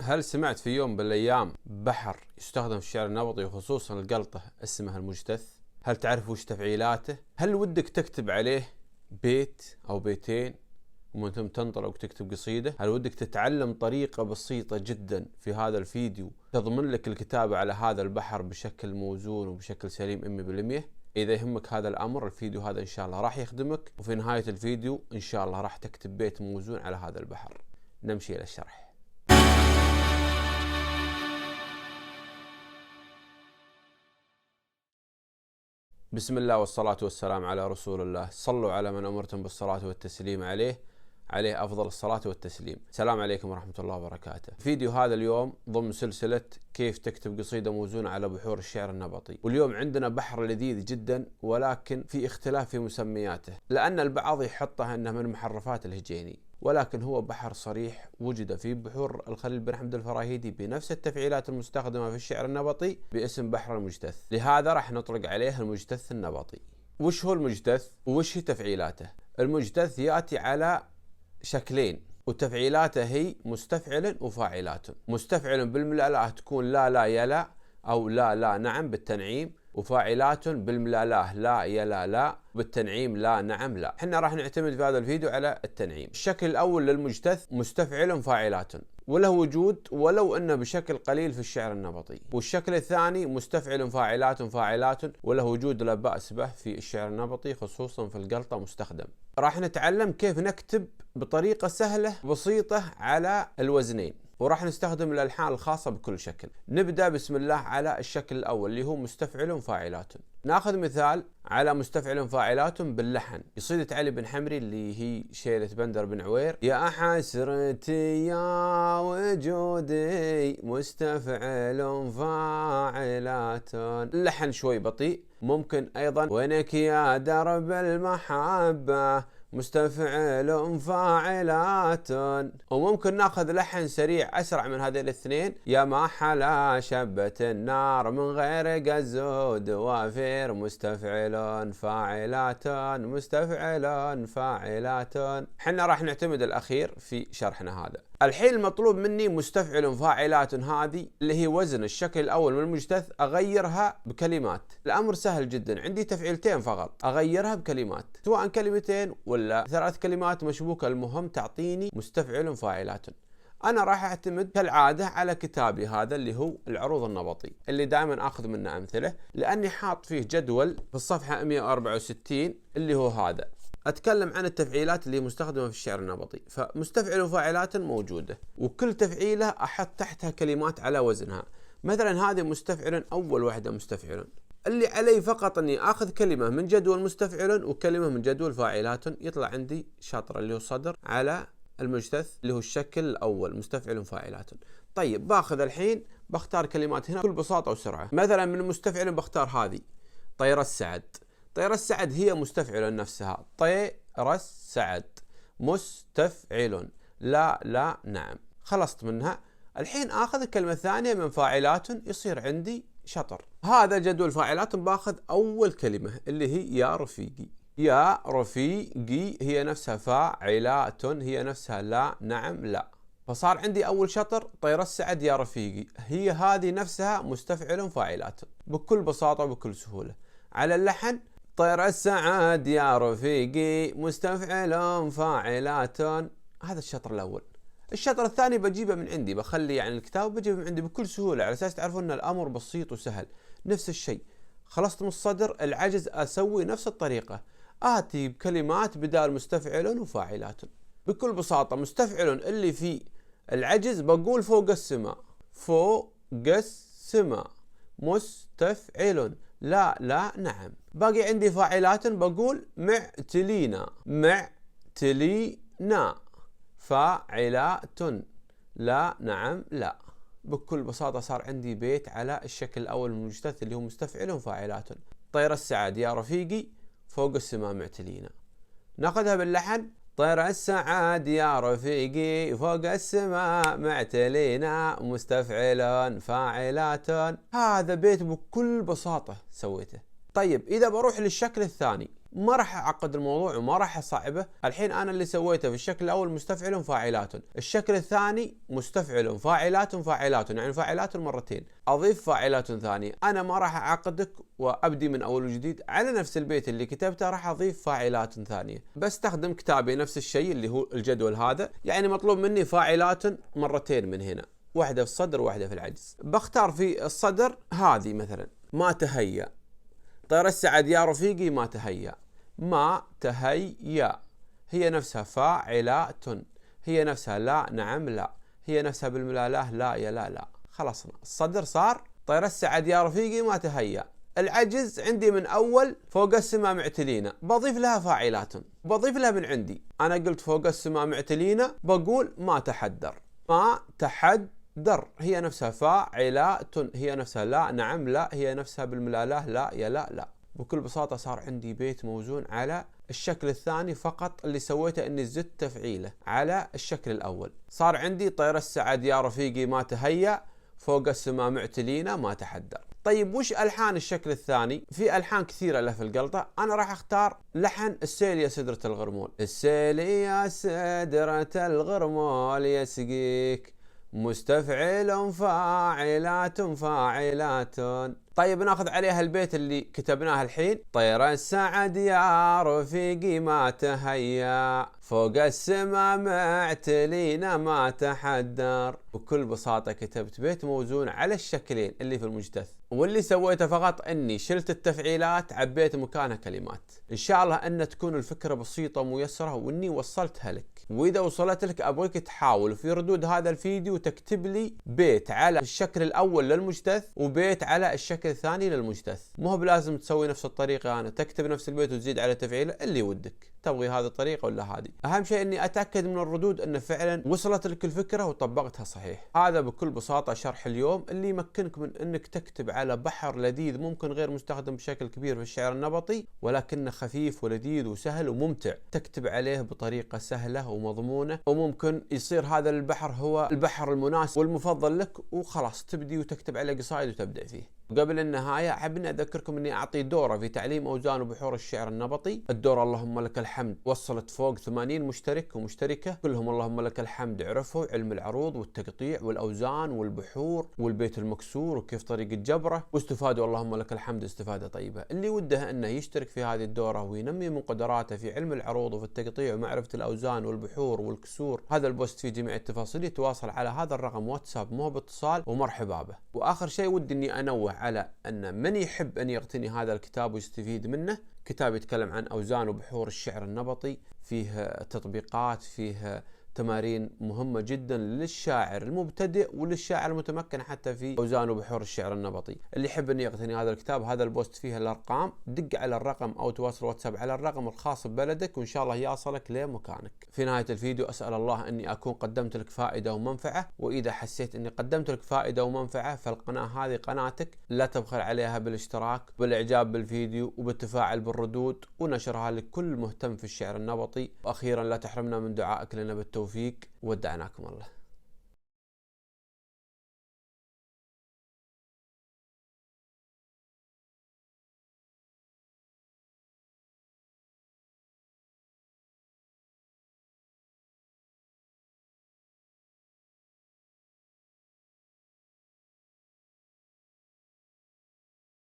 هل سمعت في يوم من الأيام بحر يستخدم في الشعر النبطي وخصوصا القلطة اسمها المجتث؟ هل تعرف وش تفعيلاته؟ هل ودك تكتب عليه بيت أو بيتين ومن ثم تنطلق وتكتب قصيدة؟ هل ودك تتعلم طريقة بسيطة جدا في هذا الفيديو تضمن لك الكتابة على هذا البحر بشكل موزون وبشكل سليم 100%؟ إذا يهمك هذا الأمر الفيديو هذا إن شاء الله راح يخدمك، وفي نهاية الفيديو إن شاء الله راح تكتب بيت موزون على هذا البحر. نمشي إلى الشرح. بسم الله والصلاة والسلام على رسول الله. صلوا على من أمرتم بالصلاة والتسليم عليه أفضل الصلاة والتسليم. السلام عليكم ورحمة الله وبركاته. فيديو هذا اليوم ضمن سلسلة كيف تكتب قصيدة موزونة على بحور الشعر النبطي، واليوم عندنا بحر لذيذ جدا ولكن في اختلاف في مسمياته، لأن البعض يحطها أنه من محرفات الهجيني، ولكن هو بحر صريح وجد في بحور الخليل بن حمد الفراهيدي بنفس التفعيلات المستخدمة في الشعر النبطي باسم بحر المجتث. لهذا راح نطلق عليه المجتث النبطي. وش هو المجتث وش هي تفعيلاته؟ المجتث يأتي على شكلين وتفعيلاته هي مستفعل وفاعلات. مستفعل بالملالاه تكون لا لا يلا أو لا لا نعم بالتنعيم، وفاعلات بالملالاه لا يلا لا بالتنعيم لا نعم لا. احنا راح نعتمد في هذا الفيديو على التنعيم. الشكل الأول للمجتث مستفعل فاعلات وله وجود ولو انه بشكل قليل في الشعر النبطي، والشكل الثاني مستفعل فاعلات وله وجود لا بأس به في الشعر النبطي خصوصا في القلطة مستخدم. راح نتعلم كيف نكتب بطريقة سهلة بسيطة على الوزنين، وراح نستخدم الألحان الخاصة بكل شكل. نبدأ بسم الله على الشكل الأول اللي هو مستفعل فاعلات. ناخذ مثال على مستفعل فاعلات باللحن قصيدة علي بن حمري اللي هي شيلة بندر بن عوير. يا حسرتي يا وجودي مستفعل فاعلات. اللحن شوي بطيء. ممكن أيضا وينك يا درب المحبة مستفعل فاعلات. وممكن ناخذ لحن سريع أسرع من هذين الاثنين. يا ما حلا شبة النار من غير قزود وافير مستفعل فاعلات فاعلات. حنا راح نعتمد الأخير في شرحنا هذا. الحين المطلوب مني مستفعل فاعلات هذه اللي هي وزن الشكل الأول من المجتث أغيرها بكلمات. الأمر سهل جدا، عندي تفعيلتين فقط أغيرها بكلمات سواء كلمتين ولا 3 كلمات مشبوكة، المهم تعطيني مستفعل فاعلات. أنا راح أعتمد كالعادة على كتابي هذا اللي هو العروض النبطي اللي دائما أخذ منه أمثلة، لأني حاط فيه جدول في الصفحة 164 اللي هو هذا. أتكلم عن التفعيلات اللي مستخدمة في الشعر النبطي. فمستفعل وفاعلات موجودة وكل تفعيلة أحط تحتها كلمات على وزنها. مثلا هذه مستفعل، أول واحدة مستفعل، اللي علي فقط أني أخذ كلمة من جدول مستفعل وكلمة من جدول فاعلات، يطلع عندي شطر اللي هو صدر على المجتث اللي هو الشكل الأول مستفعل فاعلات. طيب باخذ الحين بختار كلمات هنا بكل بساطة وسرعة. مثلا من المستفعل بختار هذه طير السعد. طير السعد هي مستفعل نفسها، طير السعد مستفعل لا لا نعم. خلصت منها. الحين اخذ الكلمة الثانية من فاعلات يصير عندي شطر. هذا جدول فاعلات باخذ اول كلمة اللي هي يا رفيقي. يا رفيقي هي نفسها فاعلات هي نفسها لا نعم لا، فصار عندي اول شطر طير السعد يا رفيقي هي هذه نفسها مستفعل فاعلات بكل بساطة وبكل سهولة. على اللحن طير السعد يا رفيقي مستفعل فاعلات. هذا الشطر الأول. الشطر الثاني بجيبه من عندي، بخلي يعني الكتاب بجيبه من عندي بكل سهولة على أساس تعرفون أن الأمر بسيط وسهل. نفس الشيء خلصت من الصدر العجز أسوي نفس الطريقة، آتي بكلمات بدال مستفعل وفاعلات بكل بساطة. مستفعل اللي في العجز بقول فوق السماء فوق السماء مستفعل لا لا نعم. باقي عندي فاعلات بقول معتلينا معتلينا فاعلات لا نعم لا. بكل بساطة صار عندي بيت على الشكل الأول من المجتث اللي هو مستفعل فاعلات. طير السعد يا رفيقي فوق السماء معتلينا. ناخذها باللحن طير السعد يا رفيقي فوق السماء معتلينا مستفعل فاعلات. هذا بيت بكل بساطة سويته. طيب إذا بروح للشكل الثاني ما راح اعقد الموضوع وما راح اصعبه. الحين انا اللي سويته في الشكل الاول مستفعل فاعلات، الشكل الثاني مستفعل فاعلات فاعلات، يعني فاعلات مرتين، اضيف فاعلات ثانيه. انا ما راح اعقدك وابدي من اول وجديد، على نفس البيت اللي كتبته راح اضيف فاعلات ثانيه. بستخدم كتابي نفس الشيء اللي هو الجدول هذا، يعني مطلوب مني فاعلات مرتين من هنا، واحده في الصدر وواحده في العجز. بختار في الصدر هذه مثلا ما تهيأ، طير السعد يا رفيقي ما تهيأ. ما تهيأ هي نفسها فاعلات، هي نفسها لا نعم لا، هي نفسها بالملالاه لا يا لا لا. خلصنا الصدر صار طير السعد يا رفيقي ما تهيأ. العجز عندي من اول فوق السماء معتلينا، بضيف لها فاعلات، بضيف لها من عندي. انا قلت فوق السماء معتلينا، بقول ما تحدر. ما تحدر هي نفسها فاعلات، هي نفسها لا نعم لا، هي نفسها بالملالاه لا يا لا لا. بكل بساطة صار عندي بيت موزون على الشكل الثاني، فقط اللي سويته اني زدت تفعيله على الشكل الاول. صار عندي طير السعد يا رفيقي ما تهيأ، فوق السماء معتلينا ما تحدر. طيب وش الحان الشكل الثاني؟ في الحان كثيره له في القلطه، انا راح اختار لحن السيل يا سدرة الغرمول. السيل يا سدرة الغرمول يسقيك، مستفعل فاعلات فاعلات. طيب ناخذ عليها البيت اللي كتبناه الحين. طير السعد يا رفيقي ما تهيأ، فوق السماء معتلينا ما تحدر. بكل بساطة كتبت بيت موزون على الشكلين اللي في المجتث، واللي سويته فقط اني شلت التفعيلات عبيت مكانها كلمات. ان شاء الله ان تكون الفكرة بسيطة وميسرة واني وصلتها لك. واذا وصلت لك ابغيك تحاول في ردود هذا الفيديو تكتب لي بيت على الشكل الاول للمجتث وبيت على الشكل الثاني للمجتث. مو هو بلازم تسوي نفس الطريقة، انا تكتب نفس البيت وتزيد على تفعيله اللي ودك. تبغي هذه الطريقة ولا هذه؟ اهم شيء اني اتاكد من الردود ان فعلا وصلت لك الفكرة وطبقتها صحيح. هذا بكل بساطة شرح اليوم اللي يمكنك من انك تكتب على بحر لذيذ ممكن غير مستخدم بشكل كبير في الشعر النبطي، ولكنه خفيف ولذيذ وسهل وممتع. تكتب عليه بطريقة سهلة ومضمونة، وممكن يصير هذا البحر هو البحر المناسب والمفضل لك، وخلاص تبدي وتكتب عليه قصائد وتبدع فيه. وقبل النهاية حابين أذكركم أني أعطي دورة في تعليم أوزان وبحور الشعر النبطي. الدورة اللهم لك الحمد وصلت فوق 80 مشترك ومشتركة، كلهم اللهم لك الحمد عرفوا علم العروض والتقطيع والأوزان والبحور والبيت المكسور وكيف طريقة جبره، واستفادوا اللهم لك الحمد استفادة طيبة. اللي وده أنه يشترك في هذه الدورة وينمي من قدراته في علم العروض وفي التقطيع ومعرفة الأوزان والبحور والكسور، هذا البوست فيه جميع التفاصيل، يتواصل على هذا الرقم واتساب مو باتصال ومرحبا به. وآخر شيء ودي أني أنوه على أن من يحب أن يقتني هذا الكتاب ويستفيد منه، كتاب يتكلم عن أوزان وبحور الشعر النبطي، فيه تطبيقات، فيه تمارين مهمة جدا للشاعر المبتدئ وللشاعر المتمكن حتى في أوزان وبحور الشعر النبطي. اللي يحب أن يقتني هذا الكتاب، هذا البوست فيه الأرقام، دق على الرقم أو تواصل واتساب على الرقم الخاص ببلدك وإن شاء الله يصلك لمكانك. في نهاية الفيديو أسأل الله أني أكون قدمت لك فائدة ومنفعة، وإذا حسيت أني قدمت لك فائدة ومنفعة فالقناة هذه قناتك، لا تبخل عليها بالاشتراك بالإعجاب بالفيديو وبالتفاعل بالردود ونشرها لكل مهتم في الشعر النبطي. وأخيرا لا تحرمنا من دعائك لنا بالتوفيق، ودعناكم الله.